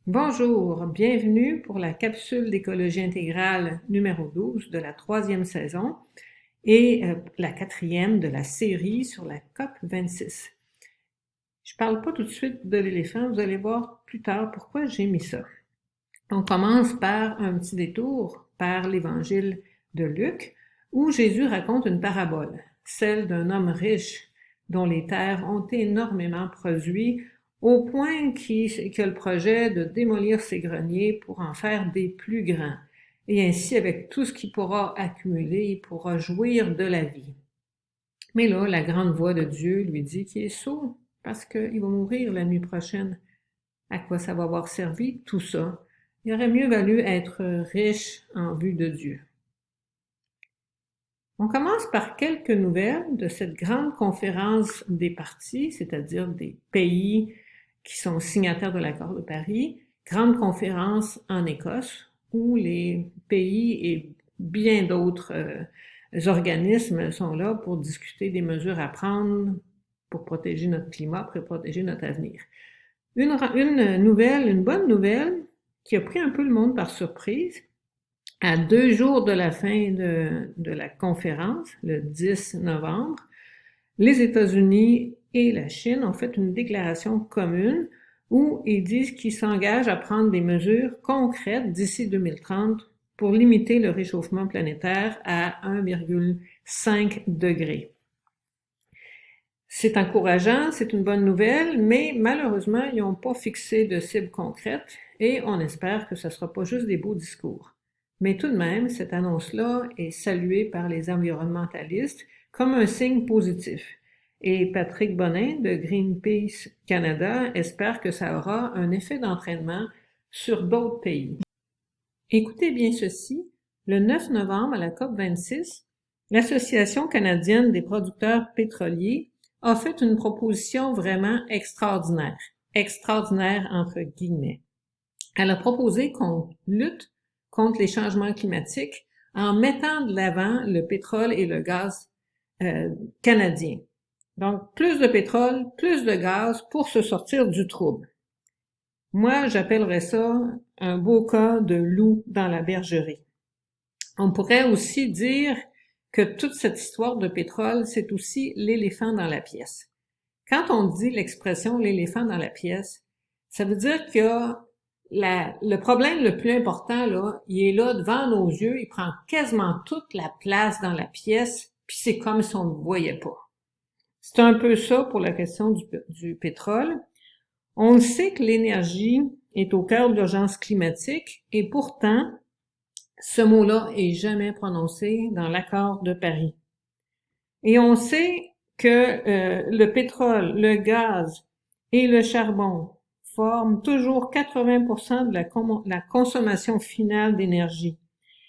Bonjour, bienvenue pour la capsule d'écologie intégrale numéro 12 de la troisième saison et la quatrième de la série sur la COP 26. Je ne parle pas tout de suite de l'éléphant, vous allez voir plus tard pourquoi j'ai mis ça. On commence par un petit détour par l'évangile de Luc où Jésus raconte une parabole, celle d'un homme riche dont les terres ont énormément produit au point qu'il a le projet de démolir ses greniers pour en faire des plus grands. Et ainsi, avec tout ce qu'il pourra accumuler, il pourra jouir de la vie. Mais là, la grande voix de Dieu lui dit qu'il est sot parce qu'il va mourir la nuit prochaine. À quoi ça va avoir servi, tout ça? Il aurait mieux valu être riche en vue de Dieu. On commence par quelques nouvelles de cette grande conférence des parties, c'est-à-dire des pays qui sont signataires de l'accord de Paris, grande conférence en Écosse, où les pays et bien d'autres organismes sont là pour discuter des mesures à prendre pour protéger notre climat, pour protéger notre avenir. Une bonne nouvelle qui a pris un peu le monde par surprise, à 2 jours de la fin de la conférence, le 10 novembre, les États-Unis et la Chine ont fait une déclaration commune où ils disent qu'ils s'engagent à prendre des mesures concrètes d'ici 2030 pour limiter le réchauffement planétaire à 1,5 degré. C'est encourageant, c'est une bonne nouvelle, mais malheureusement, ils n'ont pas fixé de cibles concrètes et on espère que ce ne sera pas juste des beaux discours. Mais tout de même, cette annonce-là est saluée par les environnementalistes comme un signe positif. Et Patrick Bonin de Greenpeace Canada espère que ça aura un effet d'entraînement sur d'autres pays. Écoutez bien ceci, le 9 novembre à la COP 26, l'Association canadienne des producteurs pétroliers a fait une proposition vraiment extraordinaire entre guillemets. Elle a proposé qu'on lutte contre les changements climatiques en mettant de l'avant le pétrole et le gaz canadien. Donc, plus de pétrole, plus de gaz pour se sortir du trouble. Moi, j'appellerais ça un beau cas de loup dans la bergerie. On pourrait aussi dire que toute cette histoire de pétrole, c'est aussi l'éléphant dans la pièce. Quand on dit l'expression l'éléphant dans la pièce, ça veut dire qu'il y a le problème le plus important, là, il est là devant nos yeux, il prend quasiment toute la place dans la pièce, puis c'est comme si on ne le voyait pas. C'est un peu ça pour la question du pétrole. On le sait que l'énergie est au cœur de l'urgence climatique et pourtant, ce mot-là est jamais prononcé dans l'accord de Paris. Et on sait que le pétrole, le gaz et le charbon forment toujours 80% de la consommation finale d'énergie.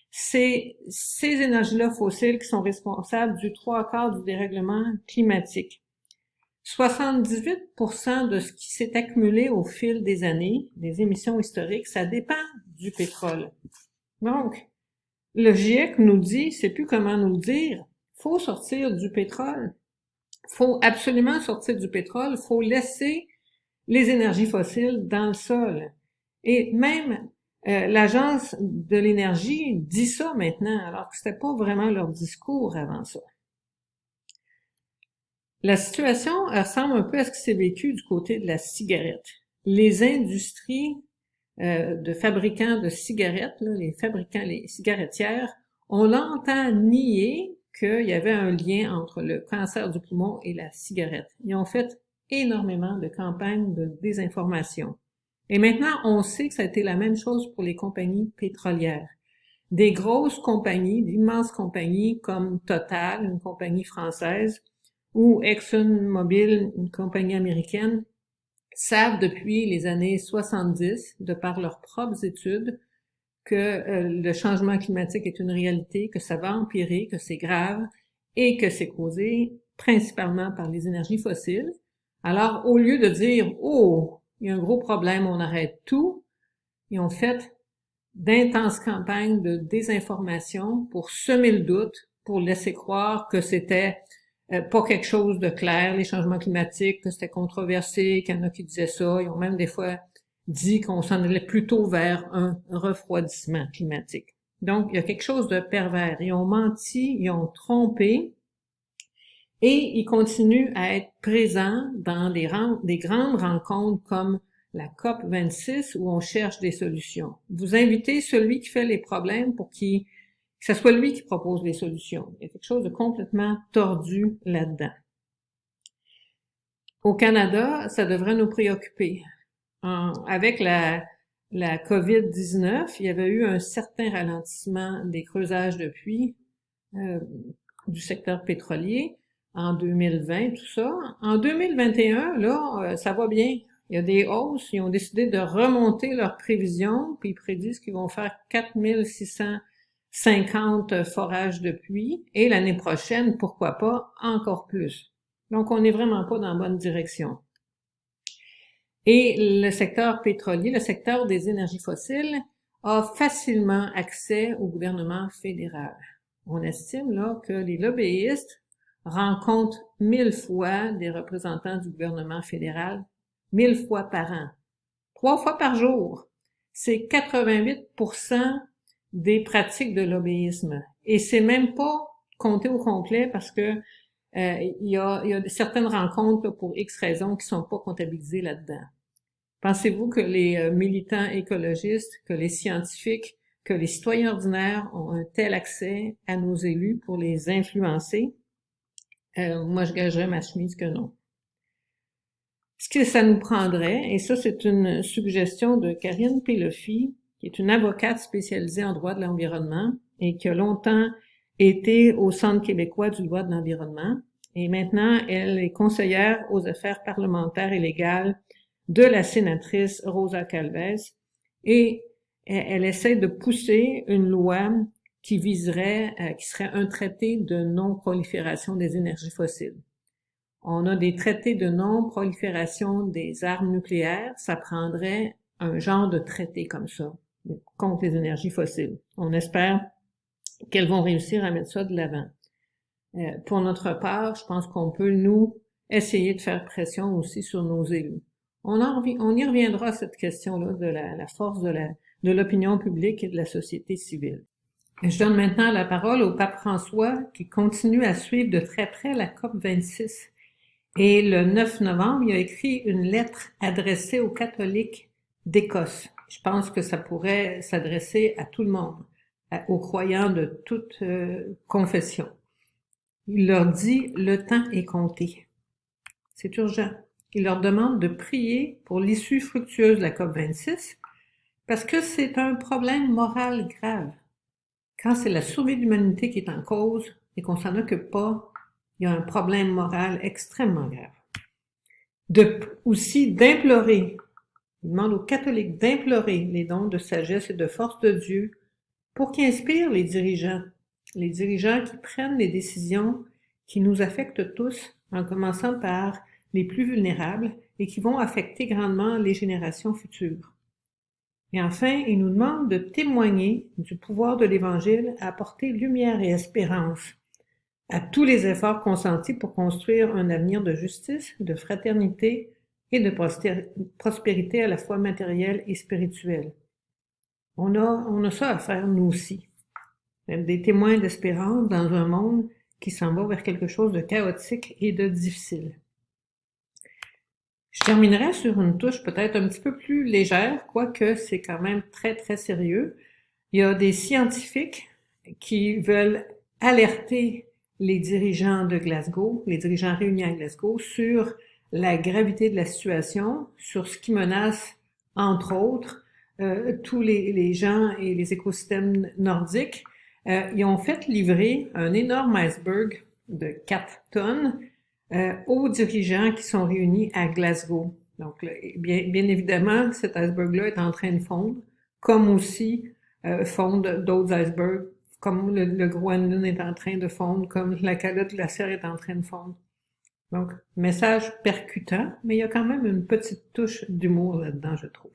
C'est ces énergies-là fossiles qui sont responsables du 3/4 du dérèglement climatique. 78% de ce qui s'est accumulé au fil des années, des émissions historiques, ça dépend du pétrole. Donc, le GIEC nous dit, c'est plus comment nous le dire, faut sortir du pétrole. Faut absolument sortir du pétrole, faut laisser les énergies fossiles dans le sol. Et même l'Agence de l'énergie dit ça maintenant, alors que c'était pas vraiment leur discours avant ça. La situation ressemble un peu à ce qui s'est vécu du côté de la cigarette. Les industries de fabricants de cigarettes, là, les cigarettières, ont longtemps nié qu'il y avait un lien entre le cancer du poumon et la cigarette. Ils ont fait énormément de campagnes de désinformation. Et maintenant, on sait que ça a été la même chose pour les compagnies pétrolières. Des grosses compagnies, d'immenses compagnies comme Total, une compagnie française, ou ExxonMobil, une compagnie américaine, savent depuis les années 70, de par leurs propres études, que le changement climatique est une réalité, que ça va empirer, que c'est grave et que c'est causé principalement par les énergies fossiles. Alors, au lieu de dire « Oh, il y a un gros problème, on arrête tout », ils ont fait d'intenses campagnes de désinformation pour semer le doute, pour laisser croire que c'était pas quelque chose de clair, les changements climatiques, que c'était controversé, qu'il y en a qui disaient ça. Ils ont même des fois dit qu'on s'en allait plutôt vers un refroidissement climatique. Donc, il y a quelque chose de pervers. Ils ont menti, ils ont trompé, et ils continuent à être présents dans des grandes rencontres comme la COP 26 où on cherche des solutions. Vous invitez celui qui fait les problèmes pour que ce soit lui qui propose les solutions. Il y a quelque chose de complètement tordu là-dedans. Au Canada, ça devrait nous préoccuper. Avec la COVID-19, il y avait eu un certain ralentissement des creusages de puits du secteur pétrolier en 2020, tout ça. En 2021, là, ça va bien. Il y a des hausses. Ils ont décidé de remonter leurs prévisions, puis ils prédisent qu'ils vont faire 4650 forages de puits. Et l'année prochaine, pourquoi pas, encore plus. Donc, on n'est vraiment pas dans la bonne direction. Et le secteur pétrolier, le secteur des énergies fossiles, a facilement accès au gouvernement fédéral. On estime là que les lobbyistes rencontrent 1000 fois des représentants du gouvernement fédéral, 1000 fois par an, 3 fois par jour. C'est 88% des pratiques de lobbyisme. Et c'est même pas compté au complet parce que il y a certaines rencontres là, pour X raisons qui sont pas comptabilisées là-dedans. Pensez-vous que les militants écologistes, que les scientifiques, que les citoyens ordinaires ont un tel accès à nos élus pour les influencer? Moi, je gagerais ma chemise que non. Ce que ça nous prendrait, et ça c'est une suggestion de Karine Pelofi, qui est une avocate spécialisée en droit de l'environnement et qui a longtemps été au Centre québécois du droit de l'environnement. Et maintenant, elle est conseillère aux affaires parlementaires et légales de la sénatrice Rosa Calvez. Et elle essaie de pousser une loi qui viserait, qui serait un traité de non-prolifération des énergies fossiles. On a des traités de non-prolifération des armes nucléaires, ça prendrait un genre de traité comme ça, contre les énergies fossiles. On espère qu'elles vont réussir à mettre ça de l'avant. Pour notre part, je pense qu'on peut, nous, essayer de faire pression aussi sur nos élus. On y reviendra à cette question-là de la force de l'opinion publique et de la société civile. Je donne maintenant la parole au pape François qui continue à suivre de très près la COP 26. Et le 9 novembre, il a écrit une lettre adressée aux catholiques d'Écosse. Je pense que ça pourrait s'adresser à tout le monde, aux croyants de toute confession. Il leur dit « Le temps est compté ». C'est urgent. Il leur demande de prier pour l'issue fructueuse de la COP 26 parce que c'est un problème moral grave. Quand c'est la survie de l'humanité qui est en cause et qu'on s'en occupe pas, il y a un problème moral extrêmement grave. Aussi d'implorer, il demande aux catholiques d'implorer les dons de sagesse et de force de Dieu pour qu'ils inspirent les dirigeants qui prennent les décisions qui nous affectent tous, en commençant par les plus vulnérables et qui vont affecter grandement les générations futures. Et enfin, il nous demande de témoigner du pouvoir de l'Évangile à apporter lumière et espérance à tous les efforts consentis pour construire un avenir de justice, de fraternité et de prospérité à la fois matérielle et spirituelle. On a ça à faire nous aussi. Être des témoins d'espérance dans un monde qui s'en va vers quelque chose de chaotique et de difficile. Je terminerai sur une touche peut-être un petit peu plus légère, quoique c'est quand même très, très sérieux. Il y a des scientifiques qui veulent alerter les dirigeants de Glasgow, les dirigeants réunis à Glasgow, sur la gravité de la situation, sur ce qui menace, entre autres, tous les gens et les écosystèmes nordiques. Ils ont fait livrer un énorme iceberg de 4 tonnes aux dirigeants qui sont réunis à Glasgow. Donc, bien évidemment, cet iceberg-là est en train de fondre, comme aussi fondent d'autres icebergs, comme le Groenland est en train de fondre, comme la calotte glaciaire est en train de fondre. Donc, message percutant, mais il y a quand même une petite touche d'humour là-dedans, je trouve.